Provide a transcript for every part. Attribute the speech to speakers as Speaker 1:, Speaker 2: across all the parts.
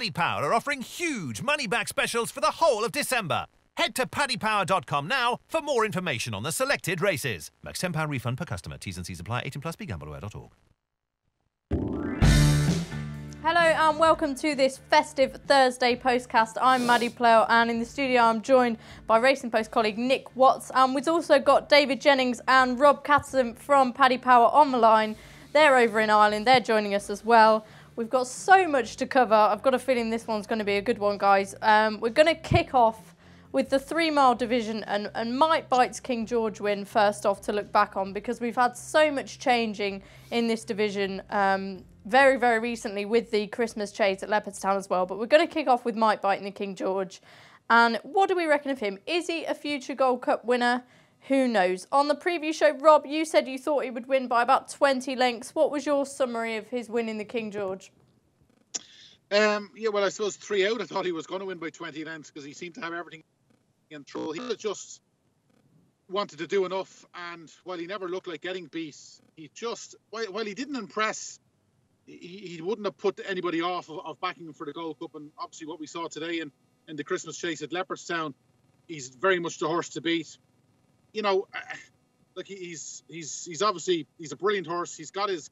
Speaker 1: Paddy Power are offering huge money-back specials for the whole of December. Head to paddypower.com now for more information on the selected races. Max £10 refund per customer. T's and C's apply. 18+. BeGambleAware.org.
Speaker 2: Hello and welcome to this festive Thursday postcast. I'm Maddie Plough and in the studio I'm joined by Racing Post colleague Nick Watts, and we've also got David Jennings and Rob Catterson from Paddy Power on the line. They're over in Ireland, they're joining us as well. We've got so much to cover. I've got a feeling this one's going to be a good one, guys. We're going to kick off with the 3 mile division and Mike Bite's King George win first off to look back on, because we've had so much changing in this division very, very recently with the Christmas chase at Leopardstown as well. But we're going to kick off with Mike Bite and the King George. And what do we reckon of him? Is he a future Gold Cup winner? Who knows? On the preview show, Rob, you said you thought he would win by about 20 lengths. What was your summary of his win in the King George?
Speaker 3: Yeah, well, I suppose 3 out. I thought he was going to win by 20 lengths because he seemed to have everything in control. He just wanted to do enough, and while he never looked like getting beat, he just, while he didn't impress, he wouldn't have put anybody off of backing him for the Gold Cup. And obviously what we saw today in the Christmas chase at Leopardstown, he's very much the horse to beat. You know, like he's obviously, he's a brilliant horse. He's got his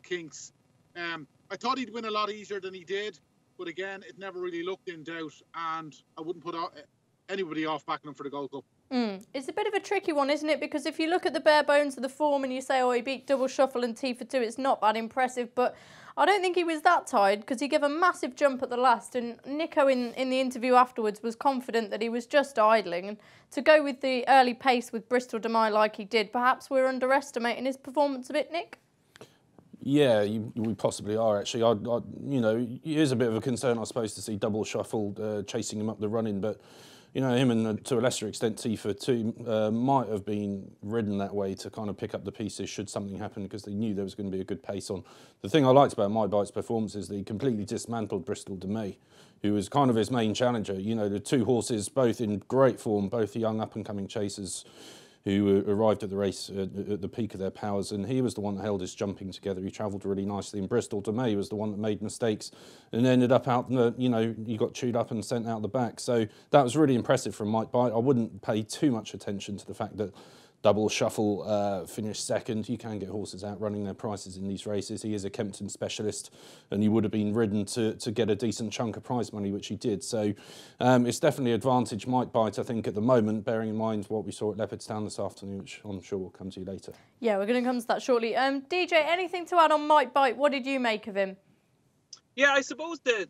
Speaker 3: kinks. I thought he'd win a lot easier than he did, but again, it never really looked in doubt, and I wouldn't put anybody off backing him for the Gold Cup.
Speaker 2: It's a bit of a tricky one, isn't it? Because if you look at the bare bones of the form and you say, oh, he beat Double Shuffle and T for 2, it's not that impressive. But I don't think he was that tired, because he gave a massive jump at the last. And Nico, in the interview afterwards, was confident that he was just idling. And to go with the early pace with Bristol de Mai like he did, perhaps we're underestimating his performance a bit, Nick?
Speaker 4: Yeah, we possibly are, actually. You know, it is a bit of a concern, I suppose, to see Double Shuffle chasing him up the running, but you know, him and to a lesser extent T for 2 might have been ridden that way to kind of pick up the pieces should something happen, because they knew there was going to be a good pace on. The thing I liked about Mike Bite's performance is that he completely dismantled Bristol de Mai, who was kind of his main challenger. You know, the 2 horses, both in great form, both young up-and-coming chasers who arrived at the race at the peak of their powers, and he was the one that held his jumping together. He travelled really nicely, and Bristol de Mai was the one that made mistakes and ended up out, you know, he got chewed up and sent out the back. So that was really impressive from Mike Bite. I wouldn't pay too much attention to the fact that Double Shuffle finished second. You can get horses out running their prices in these races. He is a Kempton specialist, and he would have been ridden to get a decent chunk of prize money, which he did. So it's definitely advantage Mike Bite, I think, at the moment, bearing in mind what we saw at Leopardstown this afternoon, which I'm sure we'll come to later. Yeah,
Speaker 2: we're going to come to that shortly. DJ, anything to add on Mike Bite? What did you make of him?
Speaker 5: Yeah, I suppose the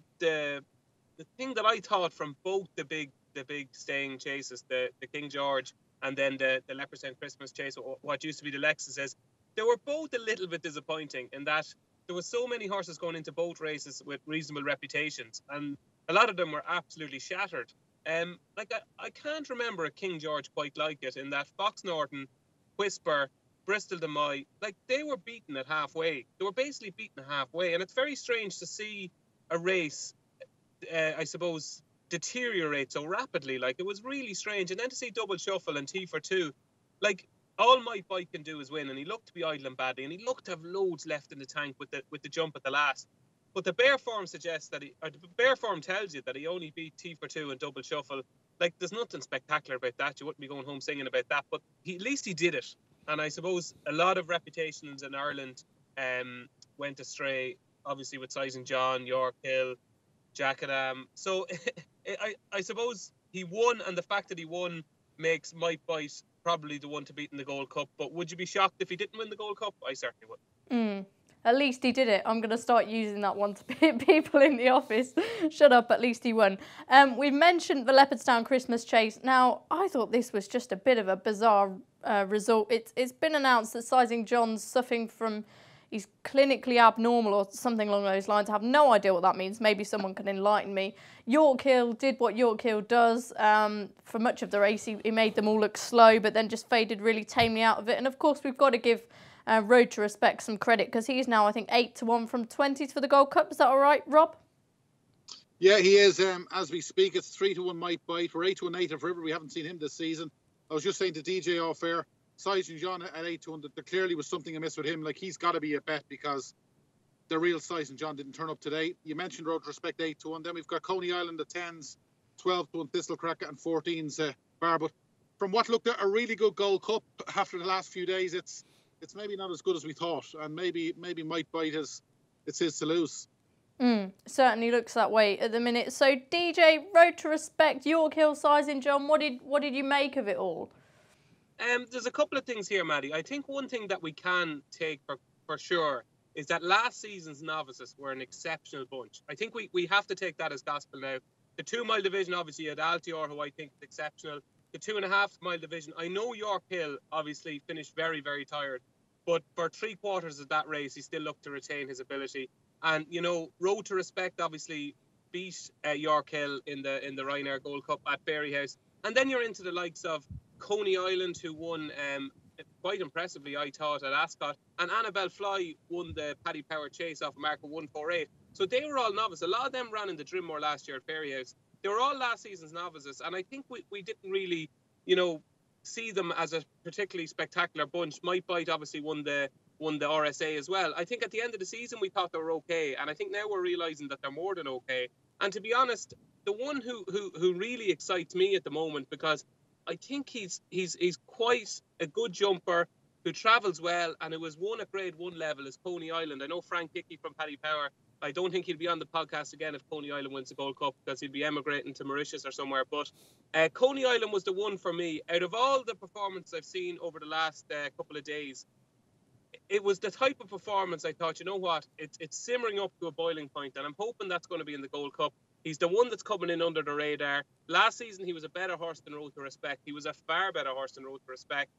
Speaker 5: thing that I thought from both the big staying chases, the King George and then the Leopardstown Christmas chase, what used to be the Lexus, is they were both a little bit disappointing in that there were so many horses going into both races with reasonable reputations, and a lot of them were absolutely shattered. Like I can't remember a King George quite like it, in that Fox Norton, Whisper, Bristol de Mai, like they were beaten at halfway. They were basically beaten at halfway, and it's very strange to see a race, I suppose, deteriorate so rapidly. Like, it was really strange. And then to see Double Shuffle and T for 2, like, all Mike Bite can do is win, and he looked to be idling badly, and he looked to have loads left in the tank with the jump at the last. But the bare form suggests that the bare form tells you that he only beat T for 2 and Double Shuffle. Like, there's nothing spectacular about that. You wouldn't be going home singing about that, but at least he did it. And I suppose a lot of reputations in Ireland went astray, obviously with Sizing John, York Hill, Jackadam. So I suppose he won, and the fact that he won makes Mike Bite probably the one to beat in the Gold Cup. But would you be shocked if he didn't win the Gold Cup? I certainly would.
Speaker 2: At least he did it. I'm going to start using that one to people in the office. Shut up, at least he won. We've mentioned the Leopardstown Christmas chase. Now, I thought this was just a bit of a bizarre result. It's been announced that Sizing John's suffering from, he's clinically abnormal or something along those lines. I have no idea what that means. Maybe someone can enlighten me. York Hill did what York Hill does. For much of the race, he made them all look slow, but then just faded really tamely out of it. And of course, we've got to give Road to Respect some credit, because he's now, I think, 8-1 from 20s for the Gold Cup. Is that all right, Rob?
Speaker 3: Yeah, he is. As we speak, it's 3-1 Mike Bite. We're 8-1 Native River. We haven't seen him this season. I was just saying to DJ off air, Sizing John at 8-1, that there clearly was something amiss with him. Like, he's got to be a bet, because the real size, and John didn't turn up today. You mentioned Road to Respect 8-1. Then we've got Coney Island at 10s, 12-1 Thistlecrack, and 14s Bar. But from what looked at a really good Gold Cup after the last few days, it's maybe not as good as we thought, and maybe might bite us. It's his to lose.
Speaker 2: Certainly looks that way at the minute. So DJ, Road to Respect, York Hill sizing, John. What did you make of it all?
Speaker 5: There's a couple of things here, Maddie. I think one thing that we can take for sure is that last season's novices were an exceptional bunch. I think we have to take that as gospel now. The 2 mile division, obviously, at Altior, who I think is exceptional. The 2.5 mile division, I know York Hill obviously finished very, very tired, but for 3/4 of that race, he still looked to retain his ability. And, you know, Road to Respect obviously beat York Hill in the Ryanair Gold Cup at Fairyhouse. And then you're into the likes of Coney Island, who won quite impressively, I thought, at Ascot. And Annabelle Fly won the Paddy Power Chase off a mark of 1:48. So they were all novice. A lot of them ran in the Drimore last year at Fairyhouse. They were all last season's novices. And I think we didn't really, you know, see them as a particularly spectacular bunch. Mike Bite obviously won the RSA as well. I think at the end of the season we thought they were okay, and I think now we're realising that they're more than okay. And to be honest, the one who really excites me at the moment, because I think he's quite a good jumper who travels well and who has won at Grade 1 level, is Coney Island. I know Frank Hickey from Paddy Power. I don't think he'll be on the podcast again if Coney Island wins the Gold Cup, because he'll be emigrating to Mauritius or somewhere. But Coney Island was the one for me. Out of all the performances I've seen over the last couple of days, it was the type of performance I thought, you know what, it's simmering up to a boiling point, and I'm hoping that's going to be in the Gold Cup. He's the one that's coming in under the radar. Last season, he was a better horse than Road to Respect. He was a far better horse than Road to Respect.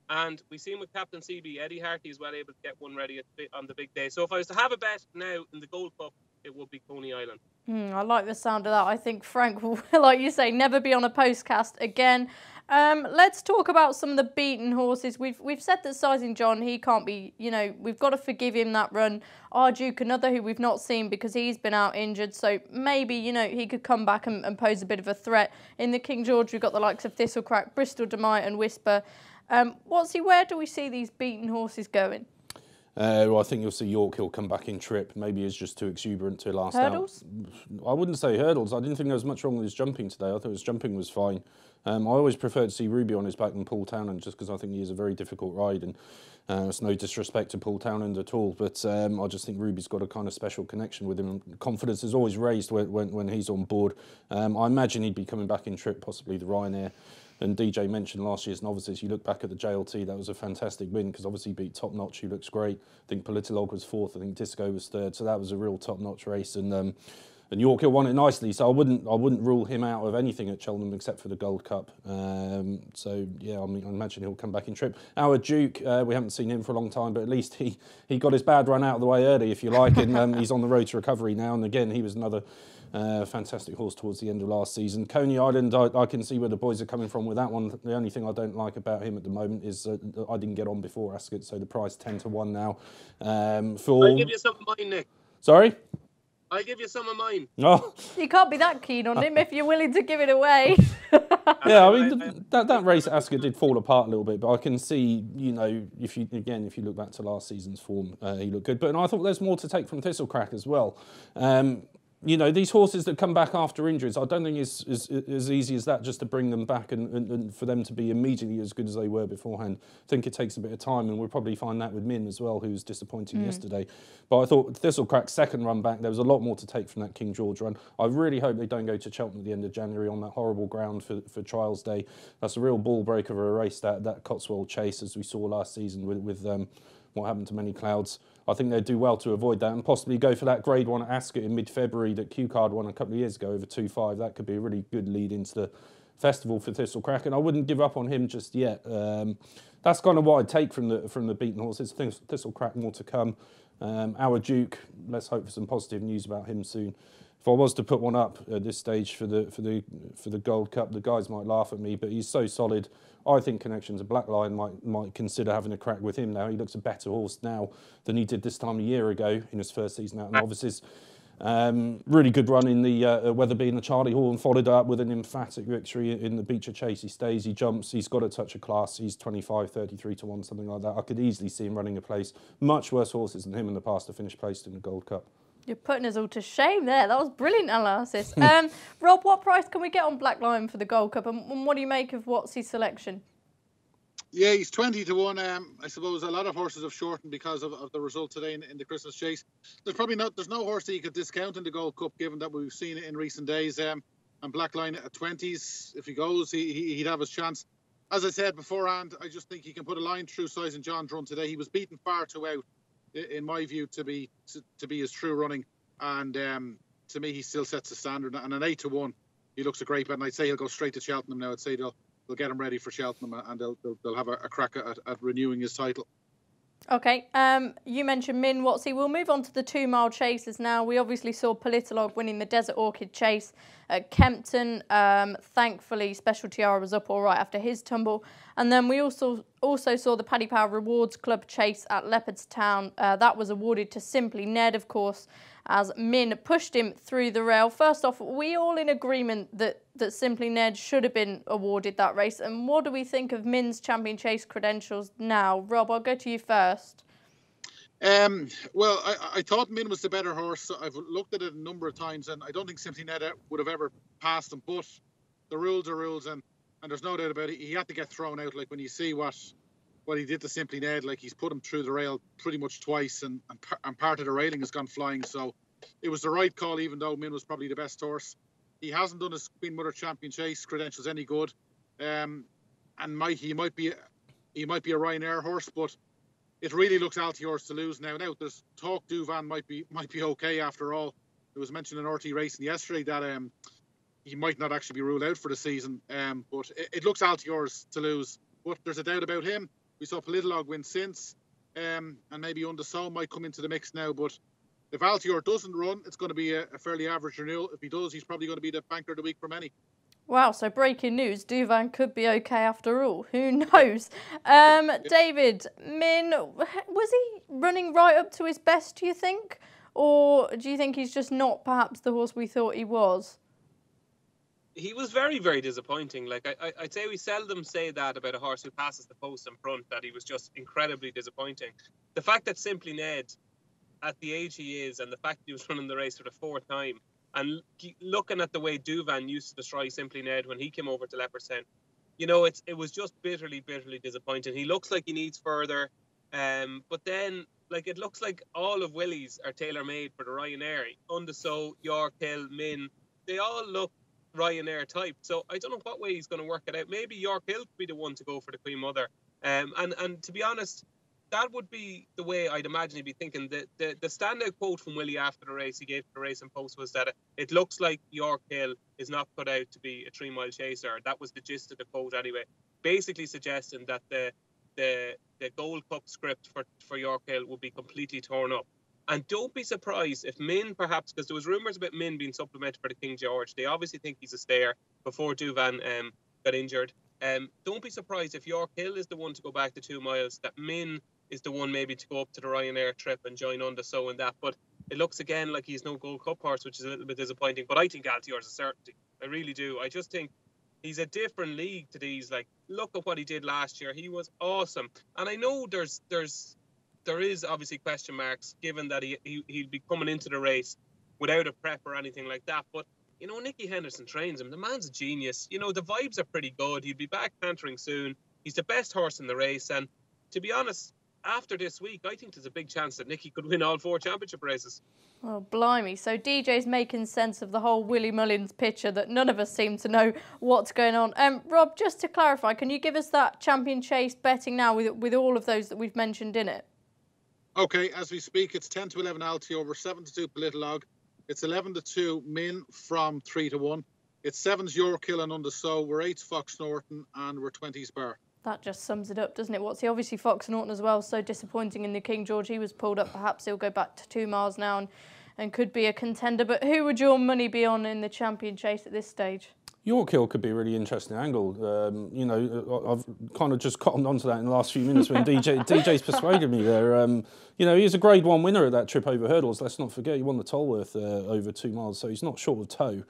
Speaker 5: And we seen with Captain CB, Eddie Harty is well able to get one ready on the big day. So if I was to have a bet now in the Gold Cup, it would be Coney Island.
Speaker 2: I like the sound of that. I think Frank will, like you say, never be on a postcast again. Let's talk about some of the beaten horses. We've said that Sizing John, he can't be, you know, we've got to forgive him that run. Our Duke, another who we've not seen because he's been out injured. So maybe, you know, he could come back and pose a bit of a threat. In the King George, we've got the likes of Thistlecrack, Bristol Demite and Whisper. Where do we see these beaten horses going?
Speaker 4: Well, I think you'll see York Hill come back in trip. Maybe he's just too exuberant to last
Speaker 2: hurdles?
Speaker 4: out. I wouldn't say hurdles. I didn't think there was much wrong with his jumping today. I thought his jumping was fine. I always prefer to see Ruby on his back than Paul Townend, just because I think he is a very difficult ride, and it's no disrespect to Paul Townend at all, but I just think Ruby's got a kind of special connection with him. Confidence is always raised when he's on board. I imagine he'd be coming back in trip, possibly the Ryanair. And DJ mentioned last year's novices. You look back at the JLT, that was a fantastic win, because obviously he beat Top Notch, who looks great. I think Politolog was 4th, I think Disco was 3rd, so that was a real top-notch race. And York Hill won it nicely, so I wouldn't rule him out of anything at Cheltenham except for the Gold Cup. So yeah, I mean, I imagine he'll come back in trip. Our Duke, we haven't seen him for a long time, but at least he got his bad run out of the way early, if you like, and he's on the road to recovery now. And again, he was another fantastic horse towards the end of last season. Coney Island, I can see where the boys are coming from with that one. The only thing I don't like about him at the moment is I didn't get on before Ascot, so the price 10-1 now.
Speaker 5: I'll give you some of mine, Nick.
Speaker 4: Sorry?
Speaker 5: I'll give you some of mine.
Speaker 4: Oh.
Speaker 2: You can't be that keen on him if you're willing to give it away.
Speaker 4: Yeah, I mean, that race at Ascot did fall apart a little bit, but I can see, you know, if you look back to last season's form, he looked good. But I thought there's more to take from Thistlecrack as well. You know, these horses that come back after injuries, I don't think it's as easy as that just to bring them back and for them to be immediately as good as they were beforehand. I think it takes a bit of time, and we'll probably find that with Min as well, who was disappointing yesterday. But I thought Thistlecrack's second run back, there was a lot more to take from that King George run. I really hope they don't go to Cheltenham at the end of January on that horrible ground for Trials Day. That's a real ball breaker of a race, that Cotswold Chase, as we saw last season with what happened to Many Clouds. I think they'd do well to avoid that and possibly go for that Grade 1 at Ascot in mid-February that Q-Card won a couple of years ago over 2.5. That could be a really good lead into the festival for Thistlecrack, and I wouldn't give up on him just yet. That's kind of what I'd take from the beaten horses. Thistlecrack, more to come. Our Duke, let's hope for some positive news about him soon. If I was to put one up at this stage for the Gold Cup, the guys might laugh at me, but he's so solid. I think Connections, a Black Lion, might consider having a crack with him now. He looks a better horse now than he did this time a year ago in his first season out in novices. Really good run in the Weatherby and the Charlie Hall, and followed up with an emphatic victory in the Beecher Chase. He stays, he jumps, he's got a touch of class. He's 25, 33 to 1, something like that. I could easily see him running a place. Much worse horses than him in the past to finish placed in the Gold Cup.
Speaker 2: You're putting us all to shame there. That was brilliant analysis. Rob, what price can we get on Black Lion for the Gold Cup, and what do you make of Watsy's selection?
Speaker 3: Yeah, he's 20 to 1. I suppose a lot of horses have shortened because of the result today in the Christmas Chase. There's no horse that you could discount in the Gold Cup, given that we've seen it in recent days. And Black Lion at 20s, if he goes, he'd have his chance. As I said beforehand, I just think he can put a line through size in John Drun today. He was beaten far too out, in my view, to be his true running. And to me, he still sets the standard. And an 8 to 1, he looks a great bet. And I'd say he'll go straight to Cheltenham now. I'd say they'll get him ready for Cheltenham, and they'll have a crack at renewing his title. Okay.
Speaker 2: You mentioned Min Watsy. We'll move on to the 2-mile chases now. We obviously saw Politolog winning the Desert Orchid Chase at Kempton. Thankfully, Special Tiara was up all right after his tumble. And then we also saw the Paddy Power Rewards Club Chase at Leopardstown. That was awarded to Simply Ned, of course, as Min pushed him through the rail. First off, are we all in agreement that Simply Ned should have been awarded that race? And what do we think of Min's Champion Chase credentials now? Rob, I'll go to you first.
Speaker 3: Well, I thought Min was the better horse. I've looked at it a number of times, and I don't think Simply Ned would have ever passed him. But the rules are rules, and there's no doubt about it. He had to get thrown out. Like when you see what he did to Simply Ned, like he's put him through the rail pretty much twice, and part of the railing has gone flying. So it was the right call, even though Min was probably the best horse. He hasn't done his Queen Mother Champion Chase credentials any good, and he might be a Ryanair horse, but it really looks Altior's to lose now. Now there's talk Duvan might be okay after all. It was mentioned in RT Racing yesterday that he might not actually be ruled out for the season, but it looks Altior's to lose. But there's a doubt about him. We saw Politolog win since, and maybe Undersow might come into the mix now. But if Altior doesn't run, it's going to be a fairly average renewal. If he does, he's probably going to be the banker of the week for many.
Speaker 2: Wow, so breaking news, Duvan could be okay after all. Who knows? David, Min, was he running right up to his best, do you think? Or do you think he's just not perhaps the horse we thought he was?
Speaker 5: He was very, very disappointing. Like I'd say we seldom say that about a horse who passes the post in front, that he was just incredibly disappointing. The fact that Simply Ned, at the age he is, and the fact that he was running the race for the 4th time, and looking at the way Duvan used to destroy Simply Ned when he came over to Leopardstown, you know, it was just bitterly, bitterly disappointing. He looks like he needs further, but then, like, it looks like all of Willie's are tailor-made for the Ryanair. Undersow, York Hill, Min, they all look Ryanair type. So I don't know what way he's going to work it out. Maybe York Hill could be the one to go for the Queen Mother. And to be honest, that would be the way I'd imagine he'd be thinking. The standout quote from Willie after the race he gave to the Racing Post was that it looks like York Hill is not cut out to be a 3-mile chaser. That was the gist of the quote anyway. Basically suggesting that the Gold Cup script for York Hill would be completely torn up. And don't be surprised if Min, perhaps, because there was rumours about Min being supplemented for the King George. They obviously think he's a stayer before Duvan got injured. Don't be surprised if York Hill is the one to go back to 2 miles, that Min is the one maybe to go up to the Ryanair trip and join Undersow in that. But it looks again like he's no Gold Cup horse, which is a little bit disappointing. But I think Altior's a certainty. I really do. I just think he's a different league to these. Like, look at what he did last year. He was awesome. And I know there is obviously question marks, given that he'll be coming into the race without a prep or anything like that. But, you know, Nicky Henderson trains him. The man's a genius. You know, the vibes are pretty good. He'll be back cantering soon. He's the best horse in the race. And to be honest, after this week, I think there's a big chance that Nicky could win all 4 championship races.
Speaker 2: Oh, blimey. So DJ's making sense of the whole Willie Mullins picture that none of us seem to know what's going on. Rob, just to clarify, can you give us that Champion Chase betting now with all of those that we've mentioned in it?
Speaker 3: Okay, as we speak, it's 10 to 11 Alti over 7 to 2 Politolog. It's 11 to 2 Min from 3 to 1. It's 7's York Hill and Undersow. We're 8's Fox Norton, and we're 20's Bar.
Speaker 2: That just sums it up, doesn't it? What's he? Obviously Fox Norton as well, so disappointing in the King George. He was pulled up. Perhaps he'll go back to 2 miles now and could be a contender. But who would your money be on in the Champion Chase at this stage?
Speaker 4: York Hill could be a really interesting angle. You know, I've kind of just cottoned onto that in the last few minutes when DJ's persuaded me there. You know, he's a Grade 1 winner at that trip over hurdles. Let's not forget he won the Tolworth over 2 miles, so he's not short of toe.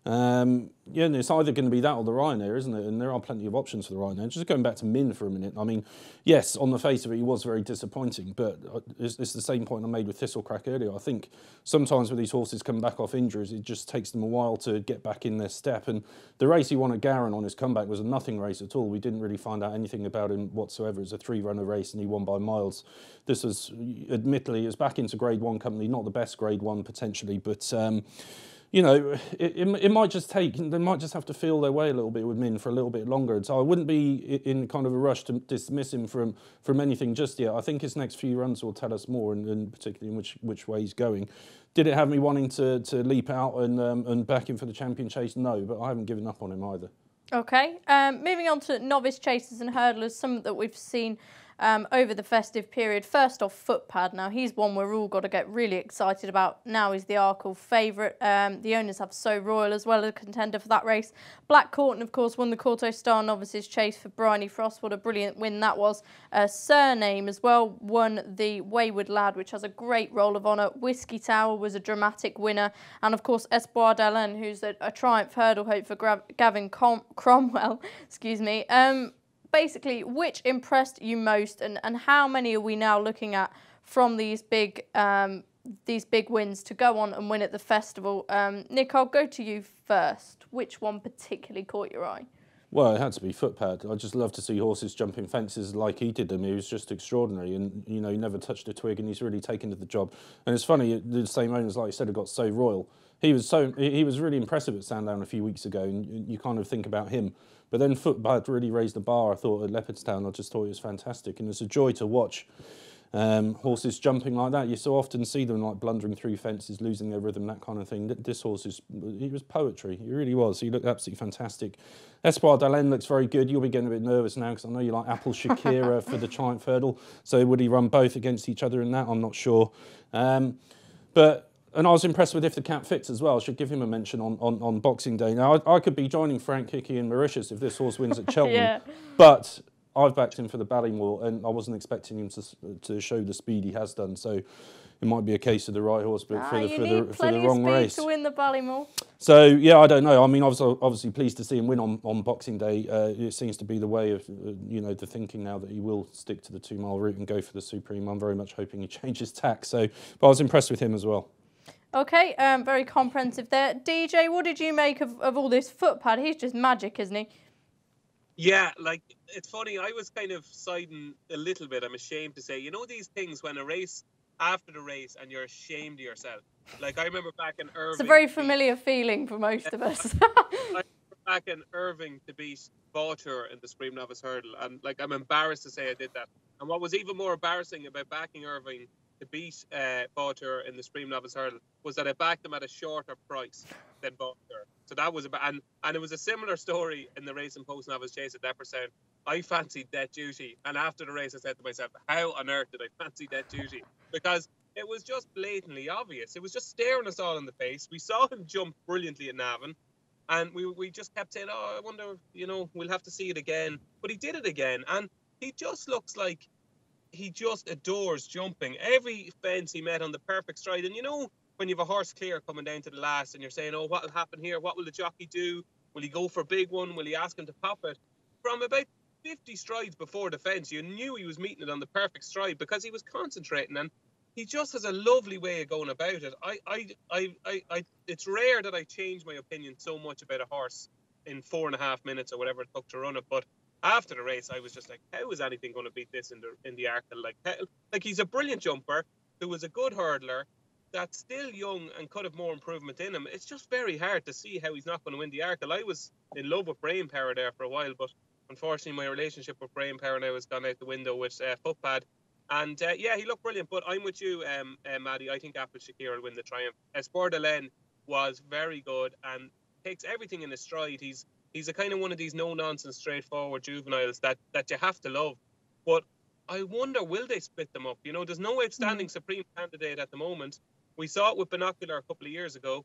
Speaker 4: Yeah, and it's either going to be that or the Ryanair, isn't it? And there are plenty of options for the Ryanair. Just going back to Min for a minute. I mean, yes, on the face of it, he was very disappointing, but it's the same point I made with Thistlecrack earlier. I think sometimes with these horses coming back off injuries, it just takes them a while to get back in their step. And the race he won at Garin on his comeback was a nothing race at all. We didn't really find out anything about him whatsoever. It was a 3-runner race and he won by miles. This was, admittedly, it's back into Grade 1 company, not the best Grade 1 potentially, but... you know, it might just take, they might just have to feel their way a little bit with Min for a little bit longer. So I wouldn't be in kind of a rush to dismiss him from anything just yet. I think his next few runs will tell us more, and particularly in which way he's going. Did it have me wanting to leap out and back him for the champion chase? No, but I haven't given up on him either.
Speaker 2: Okay, moving on to novice chasers and hurdlers, some that we've seen over the festive period. First off, Footpad. Now, he's one we're all got to get really excited about. Now he's the Arkle favourite. The owners have So Royal as well as a contender for that race. Black Courton, of course, won the Corto Star Novices Chase for Bryony Frost. What a brilliant win that was. Surname as well won the Wayward Lad, which has a great roll of honour. Whiskey Tower was a dramatic winner. And, of course, Espoir d'Allen, who's a Triumph hurdle hope for Gavin Cromwell. Excuse me. Basically, which impressed you most, and how many are we now looking at from these big wins to go on and win at the festival? Nick, I'll go to you first. Which one particularly caught your eye?
Speaker 4: Well, it had to be Footpad. I just love to see horses jumping fences like he did them. He was just extraordinary, and you know, he never touched a twig, and he's really taken to the job. And it's funny, the same owners, like you said, have got So Royal. He was really impressive at Sandown a few weeks ago, and you kind of think about him. But then Footpad really raised the bar, I thought, at Leopardstown. I just thought it was fantastic, and it's a joy to watch horses jumping like that. You so often see them like blundering through fences, losing their rhythm, that kind of thing. This horse he was poetry. He really was. He looked absolutely fantastic. Espoir d'Allen looks very good. You'll be getting a bit nervous now because I know you like Apple Shakira for the Triumph Hurdle. So would he run both against each other in that? I'm not sure. And I was impressed with If the Cap Fits as well. I should give him a mention on Boxing Day. Now, I could be joining Frank Hickey and Mauritius if this horse wins at Cheltenham.
Speaker 2: Yeah.
Speaker 4: But I've backed him for the Ballymore, and I wasn't expecting him to show the speed he has done. So it might be a case of the right horse, but for the wrong race.
Speaker 2: To win the Ballymore.
Speaker 4: So, yeah, I don't know. I mean, I was obviously pleased to see him win on Boxing Day. It seems to be the way of, you know, the thinking now that he will stick to the 2 mile route and go for the Supreme. I'm very much hoping he changes tack. So, but I was impressed with him as well.
Speaker 2: Okay, very comprehensive there. DJ, what did you make of all this Footpad? He's just magic, isn't he?
Speaker 5: Yeah, like, it's funny, I was kind of siding a little bit, I'm ashamed to say. You know these things when a race, after the race, and you're ashamed of yourself? Like, I remember back in Irving...
Speaker 2: It's a very familiar feeling for most of us.
Speaker 5: I remember back in Irving to beat Vautour in the Supreme Novice Hurdle, and, like, I'm embarrassed to say I did that. And what was even more embarrassing about backing Irving to beat Vautour in the Supreme Novice Hurdle was that I backed them at a shorter price than Vautour. So that was and it was a similar story in the race in Post Novice Chase at Leopardstown. I fancied Det Duty, and after the race I said to myself, how on earth did I fancy Det Duty? Because it was just blatantly obvious. It was just staring us all in the face. We saw him jump brilliantly at Navan, and we just kept saying, oh, I wonder, you know, we'll have to see it again. But he did it again, and he just looks like he just adores jumping. Every fence he met on the perfect stride. And you know, when you have a horse clear coming down to the last and you're saying, oh, what will happen here? What will the jockey do? Will he go for a big one? Will he ask him to pop it? From about 50 strides before the fence, you knew he was meeting it on the perfect stride because he was concentrating, and he just has a lovely way of going about it. It's rare that I change my opinion so much about a horse in 4.5 minutes or whatever it took to run it, but after the race, I was just like, how is anything going to beat this in the Arkle? Like he's a brilliant jumper who was a good hurdler that's still young and could have more improvement in him. It's just very hard to see how he's not going to win the Arkle. I was in love with Brain Power there for a while, but unfortunately my relationship with Brain Power now has gone out the window with Footpad. And yeah, he looked brilliant, but I'm with you, Maddie. I think Apple Shakir will win the Triumph. Espoir d'Allen was very good and takes everything in his stride. He's a kind of one of these no-nonsense, straightforward juveniles that you have to love. But I wonder, will they split them up? You know, there's no outstanding Supreme candidate at the moment. We saw it with Binocular a couple of years ago.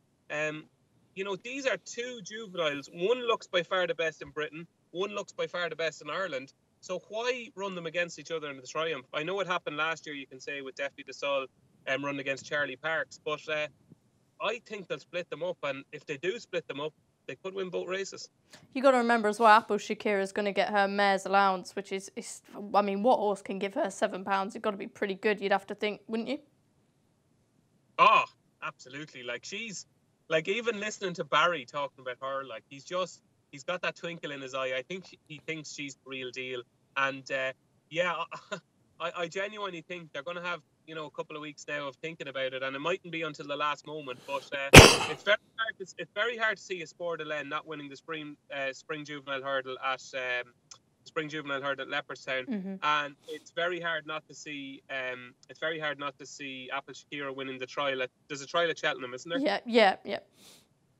Speaker 5: you know, these are two juveniles. One looks by far the best in Britain. One looks by far the best in Ireland. So why run them against each other in the Triumph? I know it happened last year, you can say, with Defty de Sol running against Charlie Parks. But I think they'll split them up. And if they do split them up, they could win both races.
Speaker 2: You got to remember as well, Apple Shakira is going to get her mare's allowance, which is, I mean, what horse can give her £7? It's got to be pretty good, you'd have to think, wouldn't you?
Speaker 5: Oh, absolutely. Like, she's, like, even listening to Barry talking about her, like, he's got that twinkle in his eye. I think he thinks she's the real deal. And, yeah, I genuinely think they're going to have, you know, a couple of weeks now of thinking about it, and it mightn't be until the last moment. But it's very hard to see a Sport de Len not winning the spring juvenile hurdle at Leopardstown, and it's very hard not to see Apple Shakira winning the trial. There's a trial at Cheltenham, isn't there?
Speaker 2: Yeah.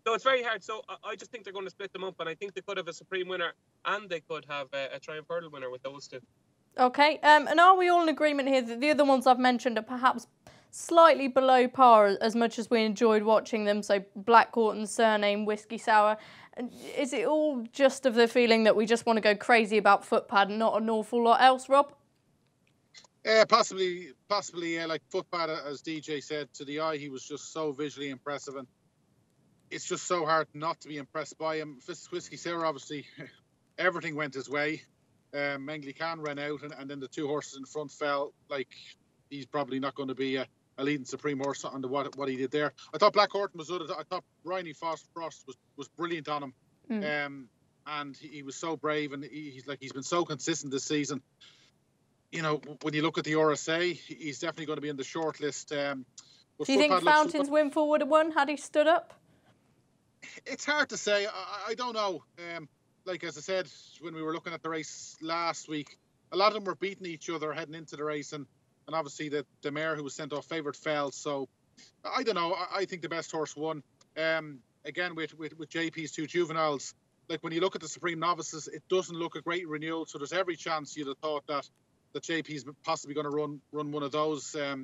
Speaker 5: So it's very hard. So I just think they're going to split them up, and I think they could have a Supreme winner, and they could have a Triumph Hurdle winner with those two. Okay,
Speaker 2: and are we all in agreement here that the other ones I've mentioned are perhaps slightly below par as much as we enjoyed watching them? So Black Horton, Surname, Whiskey Sour. Is it all just of the feeling that we just want to go crazy about Footpad and not an awful lot else, Rob?
Speaker 3: Possibly. Like Footpad, as DJ said, to the eye, he was just so visually impressive, and it's just so hard not to be impressed by him. Whiskey Sour, obviously, everything went his way. Mengli Khan ran out, and then the two horses in front fell. Like, he's probably not going to be a leading Supreme horse under what he did there. I thought Black Horton was good. I thought Bryony Frost was brilliant on him. And he was so brave, and he's been so consistent this season. You know, when you look at the RSA, he's definitely going to be in the short list. Do
Speaker 2: you think Fountains Windfall would have won had he stood up?
Speaker 3: It's hard to say. I don't know. Like, as I said, when we were looking at the race last week, a lot of them were beating each other heading into the race, and obviously the mare who was sent off favourite fell. So I don't know. I think the best horse won. Again, with JP's two juveniles, like when you look at the Supreme Novices, it doesn't look a great renewal. So there's every chance you'd have thought that JP's possibly going to run one of those. I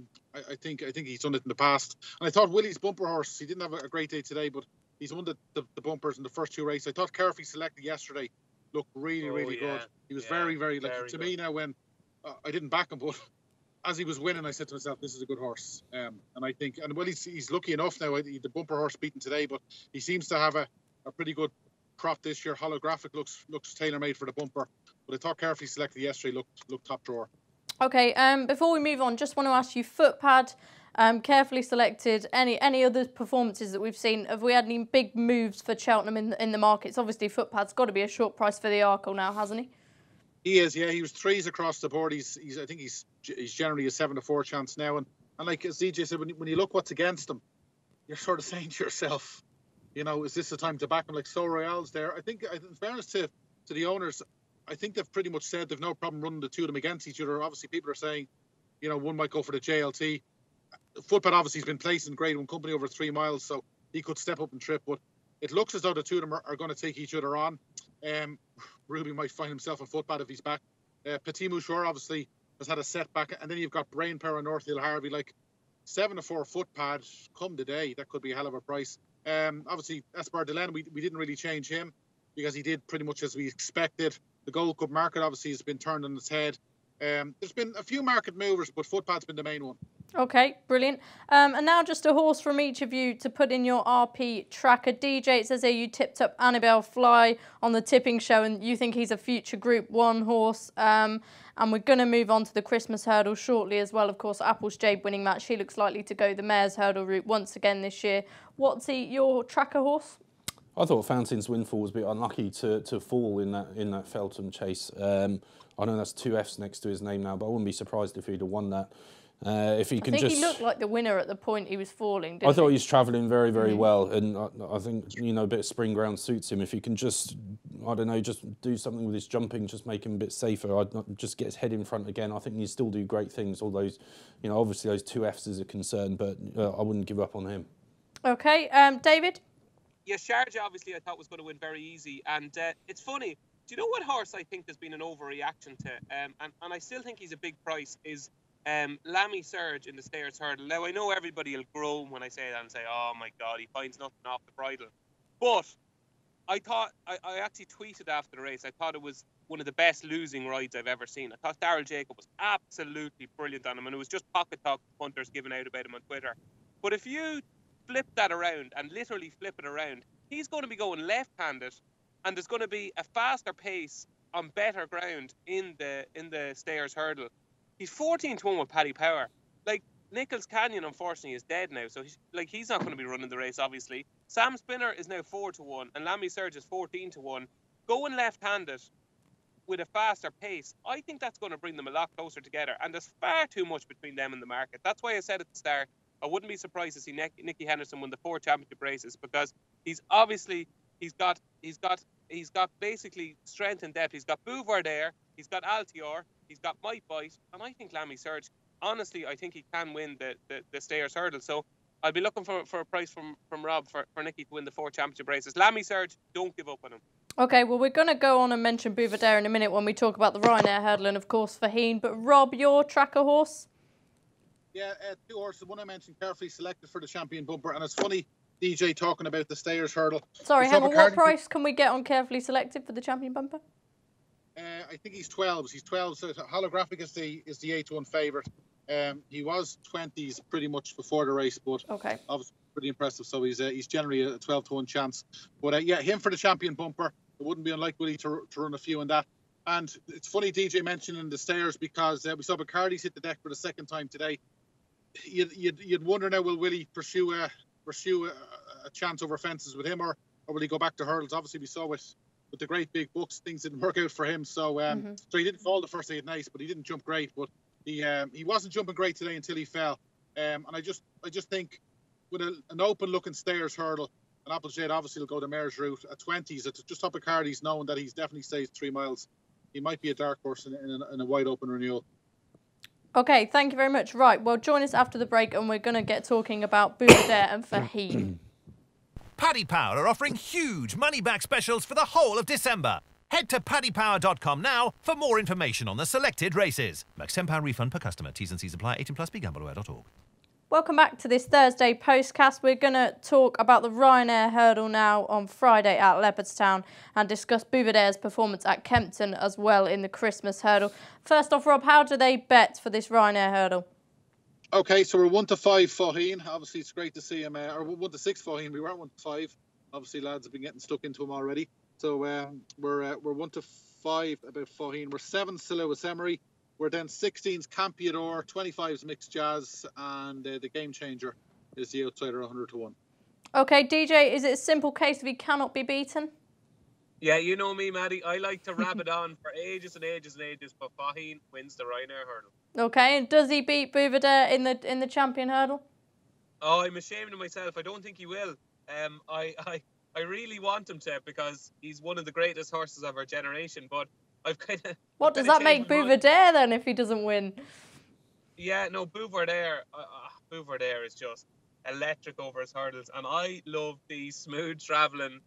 Speaker 3: think he's done it in the past. And I thought Willie's bumper horse, he didn't have a great day today, but he's won the bumpers in the first two races. I thought Carefully Selected yesterday looked really good. He was very like, to me now, when I didn't back him, but as he was winning, I said to myself, this is a good horse. And I think, and well, he's lucky enough now. The bumper horse beaten today, but he seems to have a pretty good crop this year. Holographic looks tailor-made for the bumper. But I thought Carefully Selected yesterday looked top drawer.
Speaker 2: Okay, before we move on, just want to ask you, Footpad, Carefully Selected, any other performances that we've seen? Have we had any big moves for Cheltenham in the markets? Obviously, Footpad's got to be a short price for the Arkle now, hasn't he?
Speaker 3: He is, yeah. He was threes across the board. I think he's generally a 7-4 chance now. And like as DJ said, when you look what's against him, you're sort of saying to yourself, you know, is this the time to back him? Like So Royale's there. I think, in fairness to the owners, I think they've pretty much said they've no problem running the two of them against each other. Obviously, people are saying, you know, one might go for the JLT. Footpad obviously has been placed in Grade 1 company over 3 miles, so he could step up and trip. But it looks as though the two of them are going to take each other on. Ruby might find himself a Footpad if he's back. Petit Mouchoir obviously has had a setback, and then you've got Brain Power and North Hill Harvey. Like 7-4 Footpad come today, that could be a hell of a price. Obviously, Espoir de Len, we didn't really change him because he did pretty much as we expected. The Gold Cup market obviously has been turned on its head. There's been a few market movers, but Footpad's been the main one.
Speaker 2: Okay, brilliant. And now just a horse from each of you to put in your RP tracker. DJ, it says here you tipped up Annabelle Fly on the tipping show and you think he's a future Group 1 horse. And we're going to move on to the Christmas hurdle shortly as well. Of course, Apple's Jade winning match. He looks likely to go the mare's hurdle route once again this year. What's your tracker horse?
Speaker 4: I thought Fountains Windfall was a bit unlucky to fall in that Feltham chase. I know that's 2 Fs next to his name now, but I wouldn't be surprised if he'd have won that. If he can
Speaker 2: I think he looked like the winner at the point he was falling, didn't
Speaker 4: I thought he was travelling very, very well, and I think, you know, a bit of spring ground suits him. If he can just, I don't know, just do something with his jumping, just make him a bit safer, I'd not just get his head in front again. I think he'd still do great things, all those, you know, obviously those 2 Fs is a concern, but I wouldn't give up on him.
Speaker 2: Okay, David?
Speaker 5: Yeah, Sharjah obviously I thought was going to win very easy, and it's funny. Do you know what horse I think there's been an overreaction to, and I still think he's a big price, is Lammy Surge in the Stayers Hurdle. Now, I know everybody will groan when I say that and say, oh my God, he finds nothing off the bridle. But I thought, I actually tweeted after the race, I thought it was one of the best losing rides I've ever seen. I thought Daryl Jacob was absolutely brilliant on him, and it was just pocket talk punters giving out about him on Twitter. But if you flip that around and literally flip it around, he's going to be going left-handed, and there's going to be a faster pace on better ground in the Stayers hurdle. He's 14-1 with Paddy Power. Like, Nichols Canyon, unfortunately, is dead now, so he's not going to be running the race, obviously. Sam Spinner is now 4-1, and Lammy Surge is 14-1. Going left-handed with a faster pace, I think that's going to bring them a lot closer together, and there's far too much between them and the market. That's why I said at the start, I wouldn't be surprised to see Nicky Henderson win the 4 championship races, because he's got basically strength and depth. He's got Bouvardere, he's got Altior, he's got Might Bite, and I think Lammy Surge, honestly, I think he can win the Stayers hurdle. So I'll be looking for a price from Rob for Nicky to win the 4 championship races. Lammy Surge, don't give up on him.
Speaker 2: Okay, well, we're going to go on and mention Bouvardere in a minute when we talk about the Ryanair hurdle and, of course, Faheen. But, Rob, your tracker horse?
Speaker 3: Yeah, 2 horses. One I mentioned, carefully selected for the champion bumper. And it's funny, DJ, talking about the Stayers hurdle.
Speaker 2: Sorry, hang on. What price can we get on carefully selected for the champion bumper?
Speaker 3: I think he's 12s. He's 12. So Holographic is the 8-1 favourite. He was 20s pretty much before the race, but obviously pretty impressive. So he's generally a 12-1 chance. But yeah, him for the champion bumper. It wouldn't be unlikely to run a few in that. And it's funny DJ mentioning the Stayers, because we saw Bacardi's hit the deck for the second time today. You'd wonder now, will Willie pursue a chance over fences with him, or will he go back to hurdles? Obviously, we saw with the great big books, things didn't work out for him. So so he didn't fall the first day at nice, but he didn't jump great. But he wasn't jumping great today until he fell. And I just think with an open looking Stayers hurdle, and Applejade obviously will go the mare's route at 20s. It's just up at Cardi's, knowing that he's definitely stays 3 miles. He might be a dark horse in a wide open renewal.
Speaker 2: Okay, thank you very much. Right, well, join us after the break, and we're going to get talking about Bouvardere and Faheen.
Speaker 1: Paddy Power are offering huge money-back specials for the whole of December. Head to paddypower.com now for more information on the selected races. Max £10 refund per customer. T's and C's apply. 18+, BeGambleAware.org.
Speaker 2: Welcome back to this Thursday Postcast. We're going to talk about the Ryanair hurdle now on Friday at Leopardstown and discuss Bouvardere's performance at Kempton as well in the Christmas hurdle. First off, Rob, how do they bet for this Ryanair hurdle?
Speaker 3: Okay, so we're 1-5 Faheen. Obviously, it's great to see him. Or 1-6 Faheen. We weren't 1-5. Obviously, lads have been getting stuck into him already. So we're 1-5 about Faheen. We're 7 Lewis Emery. We're then 16s Campiador, 25s Mixed Jazz, and the Game Changer is the outsider 100-1.
Speaker 2: Okay, DJ, is it a simple case if he cannot be beaten?
Speaker 5: Yeah, you know me, Maddie. I like to rab it on for ages and ages and ages, but Faheen wins the Ryanair hurdle.
Speaker 2: Okay, and does he beat Bouvardere in the champion hurdle?
Speaker 5: Oh, I'm ashamed of myself. I don't think he will. I really want him to, because he's one of the greatest horses of our generation, but I've kind of...
Speaker 2: What does that make Bouvardere then if he doesn't win?
Speaker 5: Yeah, no, Bouvardere is just electric over his hurdles, and I love these smooth travelling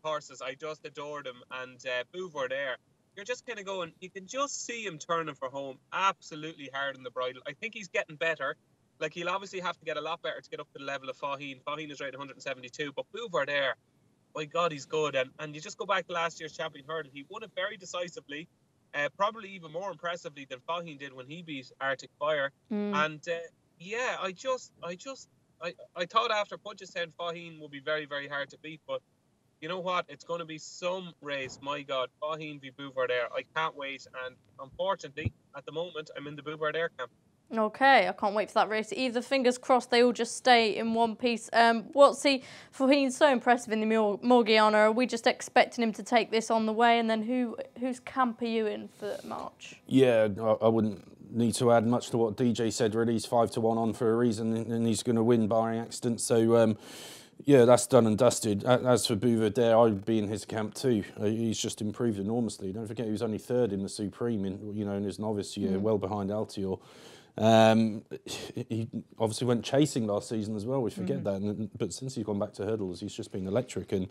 Speaker 5: horses. I just adore them, and Bouvardere, you're just kind of going, you can just see him turning for home absolutely hard on the bridle. I think he's getting better. Like, he'll obviously have to get a lot better to get up to the level of Faheen. Faheen is rated 172, but Bouvardere, my God, he's good. And you just go back to last year's champion hurdle. He won it very decisively, probably even more impressively than Faheen did when he beat Arctic Fire. And yeah, I thought after Punchestown, Faheen would be very, very hard to beat. But you know what? It's going to be some race. My God, Faheen v Bouvardere. I can't wait. And unfortunately, at the moment, I'm in the Bouvardere camp.
Speaker 2: Okay, I can't wait for that race. Either fingers crossed they all just stay in one piece. What's Faheen's so impressive in the Morgiana? Are we just expecting him to take this on the way? And then whose camp are you in for March?
Speaker 4: Yeah, I wouldn't need to add much to what DJ said, really. He's 5-1 on for a reason, and he's going to win barring accident. So, yeah, that's done and dusted. As for Bouvardere, I'd be in his camp too. He's just improved enormously. Don't forget he was only 3rd in the Supreme in his novice year, well behind Altior. He obviously went chasing last season as well. We forget that, but since he's gone back to hurdles, he's just been electric. And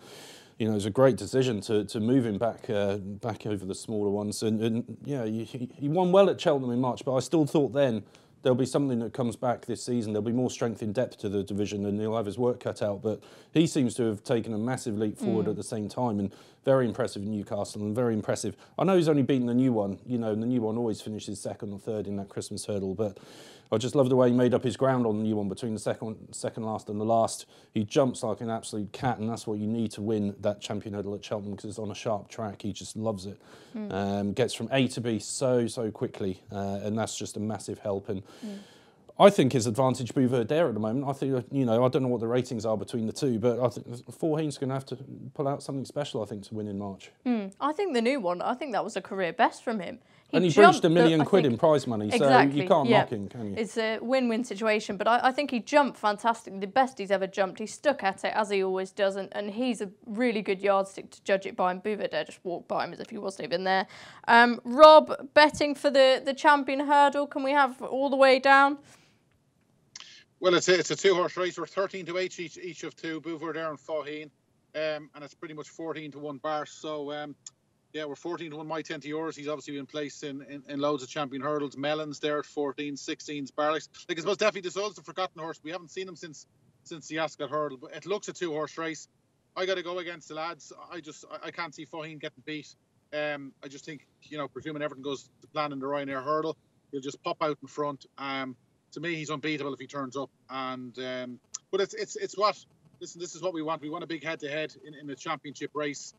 Speaker 4: it was a great decision to move him back over the smaller ones. And yeah, he won well at Cheltenham in March, but I still thought then there'll be something that comes back this season. There'll be more strength in depth to the division, and he'll have his work cut out. But he seems to have taken a massive leap forward at the same time, and very impressive in Newcastle, and very impressive. I know he's only beaten the new one, you know, and the new one always finishes second or third in that Christmas hurdle, but I just love the way he made up his ground on the new one between the second last and the last. He jumps like an absolute cat, and that's what you need to win that champion hurdle at Cheltenham, because it's on a sharp track. He just loves it. Gets from A to B so quickly, and that's just a massive help. And I think his advantage Bouvet there at the moment. I think, you know, I don't know what the ratings are between the two, but I think Forheen's going to have to pull out something special, I think, to win in March.
Speaker 2: I think the new one, I think that was a career best from him.
Speaker 4: And he breached £1 million in prize money,
Speaker 2: exactly,
Speaker 4: so you can't knock him, can you?
Speaker 2: It's a win-win situation, but I think he jumped fantastically, the best he's ever jumped. He stuck at it, as he always does, and he's a really good yardstick to judge it by, and Bouvet just walked by him as if he wasn't even there. Rob, betting for the champion hurdle, can we have all the way down?
Speaker 3: Well, it's a two-horse race. We're 13 to 8 each of two, Bouvet there and Forheen, and it's pretty much 14 to 1 bar, so... yeah, we're 14 to 1, my 10 to yours. He's obviously been placed in loads of champion hurdles. Mellon's there at 14, 16's Barlacks. Like, I suppose definitely this is the forgotten horse. We haven't seen him since the Ascot hurdle, but it looks a two-horse race. I got to go against the lads. I can't see Forheen getting beat. I just think, you know, presuming everything goes to plan in the Ryanair hurdle, he'll just pop out in front. To me, he's unbeatable if he turns up. And but it's what, listen, this is what we want. We want a big head-to-head in a championship race.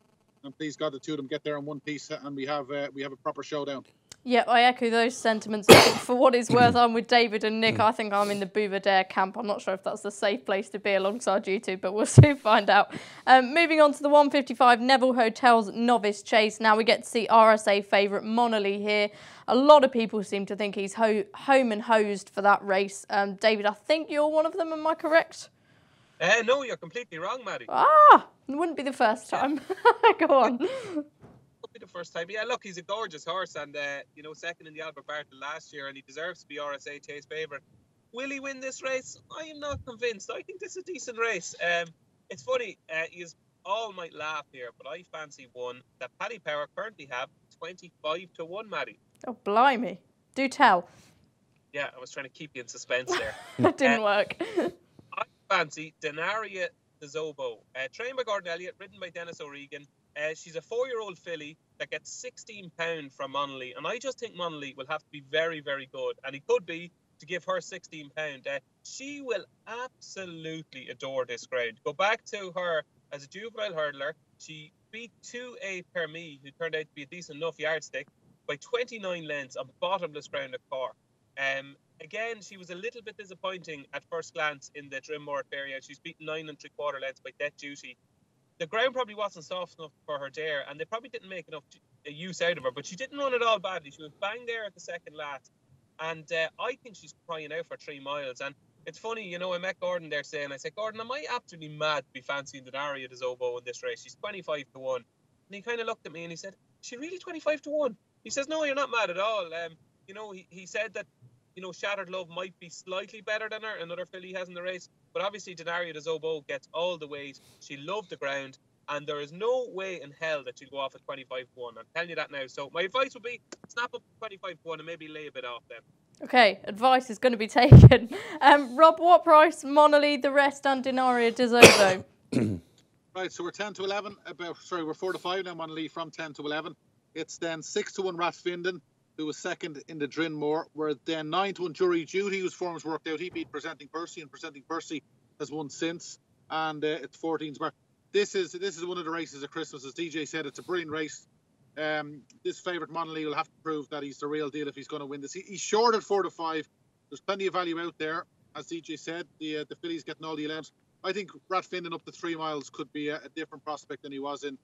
Speaker 3: And please God, the two of them get there in one piece, and we have a proper showdown. Yeah,
Speaker 2: I echo those sentiments. I think for what it's worth, I'm with David and Nick. I think I'm in the Bouvet camp. I'm not sure if that's the safe place to be alongside you two, but we'll soon find out. Moving on to the 155 Neville Hotels Novice Chase. Now we get to see RSA favourite Monolly here. A lot of people seem to think he's home and hosed for that race. David, I think you're one of them. Am I correct?
Speaker 5: No, you're completely wrong, Maddie.
Speaker 2: It wouldn't be the first time. Go on.
Speaker 5: Wouldn't be the first time. Yeah, look, he's a gorgeous horse, and you know, second in the Albert Bartlett last year, and he deserves to be RSA Chase favourite. Will he win this race? I am not convinced. I think this is a decent race. It's funny, all might laugh here, but I fancy one that Paddy Power currently have 25 to 1, Maddie.
Speaker 2: Oh, blimey. Do tell.
Speaker 5: Yeah, I was trying to keep you in suspense there.
Speaker 2: That didn't work.
Speaker 5: I fancy Denaria de Zobo, trained by Gordon Elliott, ridden by Dennis O'Regan. She's a 4-year-old filly that gets £16 from Monolly, and I just think Monolly will have to be very, very good, and he could be to give her £16. She will absolutely adore this ground. Go back to her as a juvenile hurdler. She beat 2A Permis, who turned out to be a decent enough yardstick, by 29 lengths on bottomless ground at Cork. Again, she was a little bit disappointing at first glance in the Drimmoor area. She's beaten 9 3/4 lengths by Death Duty. The ground probably wasn't soft enough for her there, and they probably didn't make enough use out of her, but she didn't run it all badly. She was bang there at the second last, and I think she's crying out for 3 miles. And it's funny, you know, I met Gordon there saying, I said, Gordon, am I absolutely mad to be fancying Denaria de Zobo in this race? She's 25 to 1. And he kind of looked at me and he said, is she really 25 to 1? He says, no, you're not mad at all. You know, he said that, you know, Shattered Love might be slightly better than her, another filly has in the race, but obviously Denaria de Zobo gets all the weight. She loved the ground, and there is no way in hell that she'll go off at 25 to 1. I'm telling you that now. So my advice would be snap up 25 to 1 and maybe lay a bit off them.
Speaker 2: Okay, advice is going to be taken. Rob, what price Monolly, the rest, and Denaria de Zobo?
Speaker 3: Right, so we're 10 to 11. We're 4 to 5 now, Monolly, from 10 to 11. It's then 6 to 1 Rathfinden, who was second in the Drinmore. We're then 9 to 1 Jury Duty, whose form's worked out. He beat Presenting Percy, and Presenting Percy has won since. And it's 14's bar. This is one of the races at Christmas. As DJ said, it's a brilliant race. This favourite Monolly will have to prove that he's the real deal if he's going to win this. He's short at 4 to 5. There's plenty of value out there. As DJ said, the filly's getting all the 11s. I think Rathfinden up to 3 miles could be a different prospect than he was in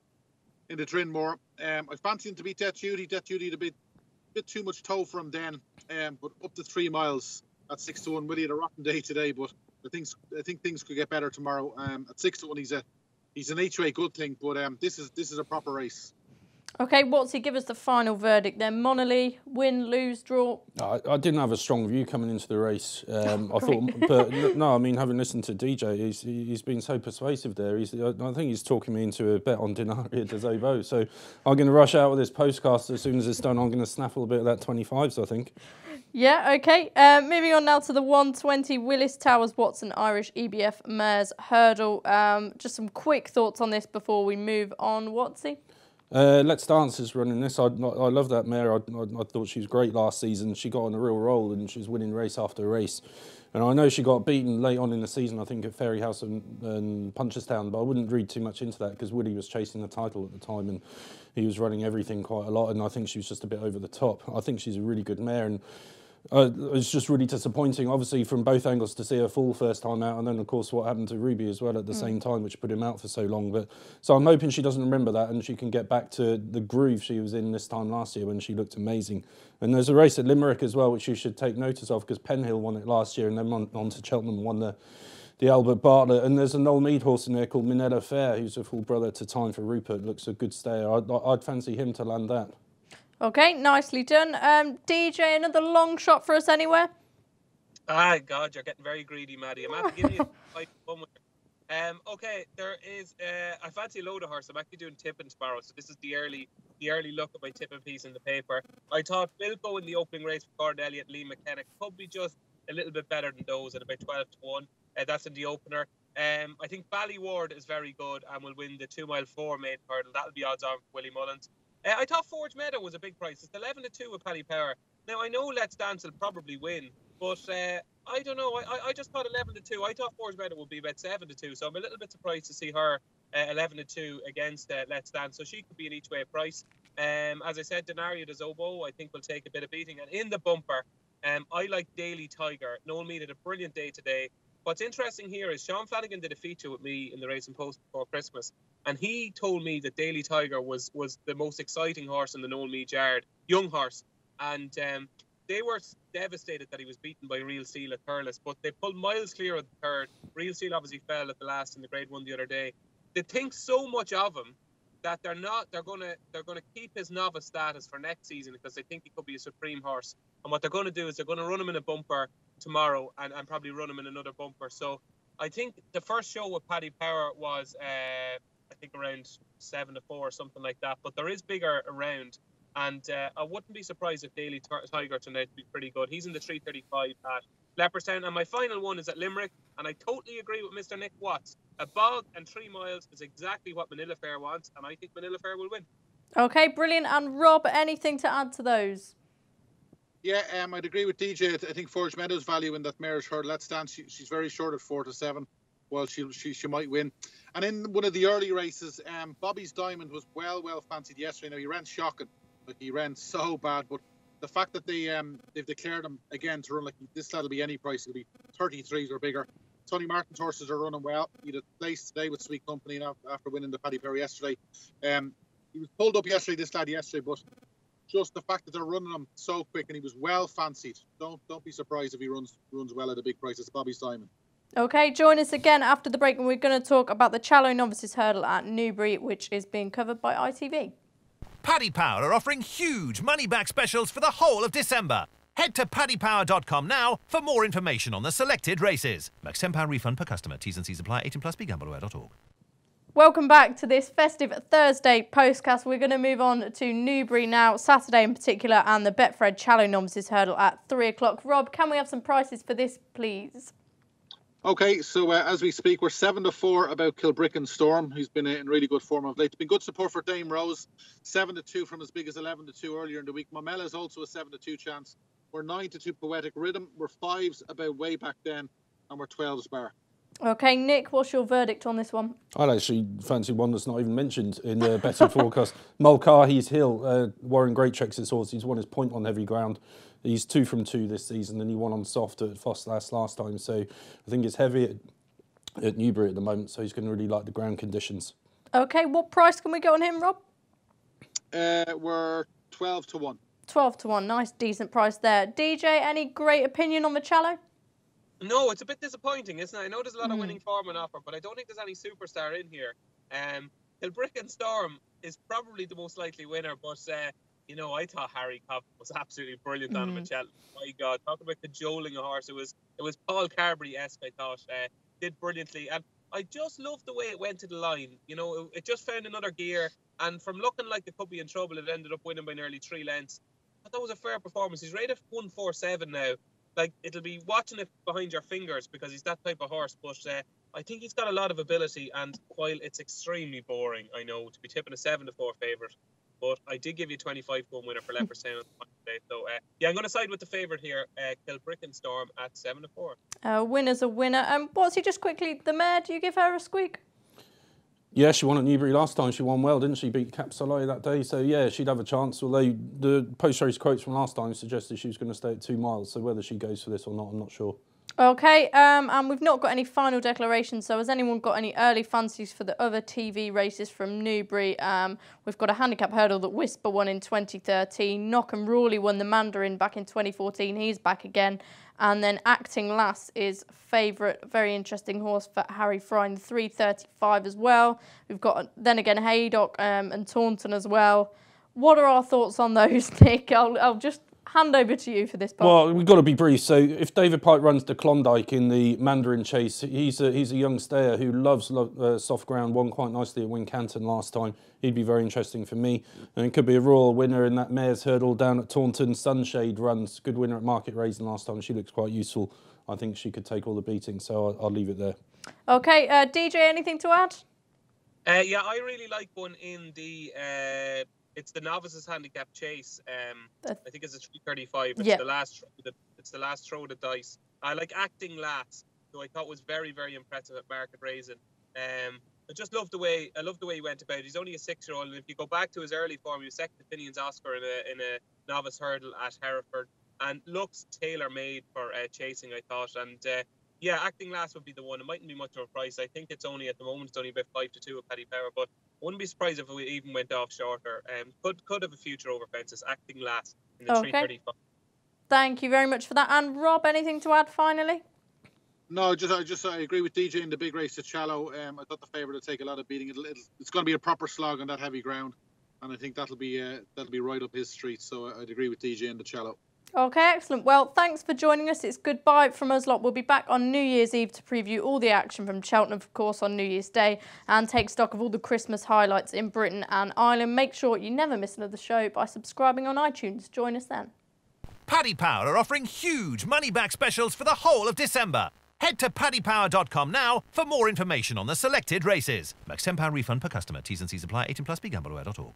Speaker 3: the Drinmore. I fancy him to beat Death Duty. Death Duty a bit too much toe for him then, but up to 3 miles at 6 to 1. Really had a rotten day today, but I think things could get better tomorrow. At 6 to 1, he's an each way good thing, but this is a proper race.
Speaker 2: Okay, Watsy, give us the final verdict then. Monolly, win, lose, draw?
Speaker 4: I didn't have a strong view coming into the race. I thought, but no, I mean, having listened to DJ, he's been so persuasive there. I think he's talking me into a bet on Denaria de Zobo. So I'm going to rush out with this postcast as soon as it's done. I'm going to snaffle a bit of that 25s, I think.
Speaker 2: Yeah, okay. Moving on now to the 120 Willis Towers Watson Irish EBF Mares Hurdle. Just some quick thoughts on this before we move on, Watsy.
Speaker 4: Let's Dance is running this. I love that mare. I thought she was great last season. She got on a real roll and she was winning race after race. And I know she got beaten late on in the season, I think, at Fairyhouse and Punchestown, but I wouldn't read too much into that because Woody was chasing the title at the time and he was running everything quite a lot, and I think she was just a bit over the top. I think she's a really good mare, and it's just really disappointing, obviously, from both angles to see her fall first time out, and then, of course, what happened to Ruby as well at the same time, which put him out for so long. But so I'm hoping she doesn't remember that and she can get back to the groove she was in this time last year when she looked amazing. And there's a race at Limerick as well, which you should take notice of, because Penhill won it last year and then on to Cheltenham and won the Albert Bartlett. And there's a Noel Mead horse in there called Minella Fair, who's a full brother to Time for Rupert. Looks a good stayer. I'd fancy him to land that.
Speaker 2: Okay, nicely done. DJ, another long shot for us anywhere?
Speaker 5: Ah, God, you're getting very greedy, Maddie. I'm after giving you like one more. Okay, there is. I fancy a load of horse. I'm actually doing tipping tomorrow, so this is the early look at my tipping piece in the paper. I thought Bilko in the opening race for Gordon Elliott, Lee McKenna, probably just a little bit better than those at about 12-1. That's in the opener. I think Ballyward is very good and will win the 2 mile 4 maiden hurdle. That'll be odds on for Willie Mullins. I thought Forge Meadow was a big price. It's 11-2 with Paddy Power. Now, I know Let's Dance will probably win, but I don't know. I just thought 11-2. I thought Forge Meadow would be about 7-2, so I'm a little bit surprised to see her 11-2 against Let's Dance. So she could be an each-way price. As I said, Denario de Zobo, I think, will take a bit of beating. And in the bumper, I like Daily Tiger. Noel Mead had a brilliant day today. What's interesting here is Sean Flanagan did a feature with me in the Racing Post before Christmas, and he told me that Daily Tiger was the most exciting horse in the Noel Mead yard, young horse, and they were devastated that he was beaten by Real Seal at Thurles, but they pulled miles clear of the third. Real Seal obviously fell at the last in the Grade 1 the other day. They think so much of him that they're gonna keep his novice status for next season because they think he could be a supreme horse. And what they're going to do is they're going to run him in a bumper tomorrow and probably run him in another bumper. So I think the first show with Paddy Power was I think around 7-4 or something like that. But there is bigger around, and I wouldn't be surprised if Daily Tiger turned out to be pretty good. He's in the 335 at Leopardstown. And my final one is at Limerick, and I totally agree with Mr. Nick Watts. A bog and 3 miles is exactly what Manila Fair wants, and I think Manila Fair will win.
Speaker 2: Okay, brilliant. And Rob, anything to add to those?
Speaker 3: Yeah, I'd agree with DJ. I think Forge Meadows' value in that mare's hurdle. Let's Dance. She's very short at 4-7. Well, she might win. And in one of the early races, Bobby's Diamond was well fancied yesterday. Now, he ran shocking. Like, he ran so bad. But the fact that they've declared him again to run like this, that'll be any price. It'll be 33s or bigger. Tony Martin's horses are running well. He had a place today with Sweet Company after winning the Paddy Power yesterday. He was pulled up yesterday, this lad yesterday, but just the fact that they're running him so quick and he was well fancied. Don't be surprised if he runs well at a big price. It's Bobby's Diamond.
Speaker 2: Okay, join us again after the break and we're going to talk about the Challow Novices Hurdle at Newbury, which is being covered by ITV.
Speaker 1: Paddy Power are offering huge money-back specials for the whole of December. Head to paddypower.com now for more information on the selected races. Max £10 refund per customer. T's and C's apply. 18+ begambleaware.org.
Speaker 2: Welcome back to this festive Thursday postcast. We're going to move on to Newbury now, Saturday in particular, and the Betfred Challow Novices Hurdle at 3 o'clock. Rob, can we have some prices for this, please?
Speaker 3: Okay, so as we speak, we're 7-4 about Kilbrickin Storm, who's been in really good form of late. It's been good support for Dame Rose, 7-2 from as big as 11-2 earlier in the week. Momella is also a 7-2 chance. We're 9-2 Poetic Rhythm. We're 5s about Way Back Then, and we're 12s Bar. Okay,
Speaker 2: Nick, what's your verdict on this one?
Speaker 4: I'd actually fancy one that's not even mentioned in the betting forecast. Mulcahy's Hill. Warren Greatcheck's his horse. He's won his point on heavy ground. He's 2 from 2 this season, and he won on soft at Foss last time. So I think it's heavy at Newbury at the moment, so he's going to really like the ground conditions.
Speaker 2: Okay, what price can we get on him, Rob?
Speaker 3: We're 12-1.
Speaker 2: 12-1, nice decent price there. DJ, any great opinion on the Challow?
Speaker 5: No, it's a bit disappointing, isn't it? I know there's a lot of winning form on offer, but I don't think there's any superstar in here. Kilbrickin Storm is probably the most likely winner, but you know, I thought Harry Cobb was absolutely brilliant on him at Cheltenham. My God, talk about cajoling a horse. It was Paul Carberry-esque, I thought. Did brilliantly, and I just loved the way it went to the line. You know, it just found another gear, and from looking like it could be in trouble, it ended up winning by nearly 3 lengths. that was a fair performance. He's rated 147 now. Like, it'll be watching it behind your fingers because he's that type of horse. But I think he's got a lot of ability. And while it's extremely boring, I know, to be tipping a 7-4 favourite, but I did give you 25 to 1 winner for Leopardstown on today. So, yeah, I'm going to side with the favourite here, Kilbrickenstorm at 7-4.
Speaker 2: Winner's a winner. What's he just quickly, the mare, do you give her a squeak?
Speaker 4: Yeah, she won at Newbury last time. She won well, didn't she? Beat Cap Soleil that day. So, yeah, she'd have a chance. Although the post-race quotes from last time suggested she was going to stay at 2 miles. So whether she goes for this or not, I'm not sure.
Speaker 2: Okay, and we've not got any final declarations. So has anyone got any early fancies for the other TV races from Newbury? We've got a handicap hurdle that Whisper won in 2013. Knock and Rawley won the Mandarin back in 2014. He's back again. And then Acting Lass is favourite, very interesting horse for Harry Fry in 3:35 as well. We've got, then again, Haydock and Taunton as well. What are our thoughts on those, Nick? I'll just hand over to you for this part.
Speaker 4: Well, we've got to be brief. So if David Pike runs to Klondike in the Mandarin Chase, he's a young stayer who loves soft ground, won quite nicely at Wincanton last time. He'd be very interesting for me. And it could be a royal winner in that Mare's Hurdle down at Taunton. Sunshade runs, good winner at Market Raising last time. She looks quite useful. I think she could take all the beating, so I'll leave it there.
Speaker 2: Okay, DJ, anything to add?
Speaker 5: Yeah, I really like one in the... it's the novices handicap chase. I think it's a 3:35. It's the last. It's the last throw of the dice. I like Acting Lass, who I thought was very, very impressive at Market Raising. I just love the way he went about it. He's only a 6-year-old, and if you go back to his early form, he was second to Finian's Oscar in a novice hurdle at Hereford, and looks tailor-made for chasing, I thought. And yeah, Acting Lass would be the one. It mightn't be much of a price. I think it's only, at the moment, it's only about 5-2 at Paddy Power, but I wouldn't be surprised if it even went off shorter. Could have a future over fences. Acting Lass in the 3:35.
Speaker 2: Thank you very much for that. And Rob, anything to add finally?
Speaker 3: No, I agree with DJ in the big race to Shallow. I thought the favourite would take a lot of beating. It's going to be a proper slog on that heavy ground, and I think that'll be right up his street. So I'd agree with DJ in the Shallow. Okay,
Speaker 2: excellent. Well, thanks for joining us. It's goodbye from us lot. We'll be back on New Year's Eve to preview all the action from Cheltenham, of course, on New Year's Day, and take stock of all the Christmas highlights in Britain and Ireland. Make sure you never miss another show by subscribing on iTunes. Join us then.
Speaker 1: Paddy Power are offering huge money-back specials for the whole of December. Head to paddypower.com now for more information on the selected races. Max £10 refund per customer. T's and C's apply. 18+. BeGambleAware.org.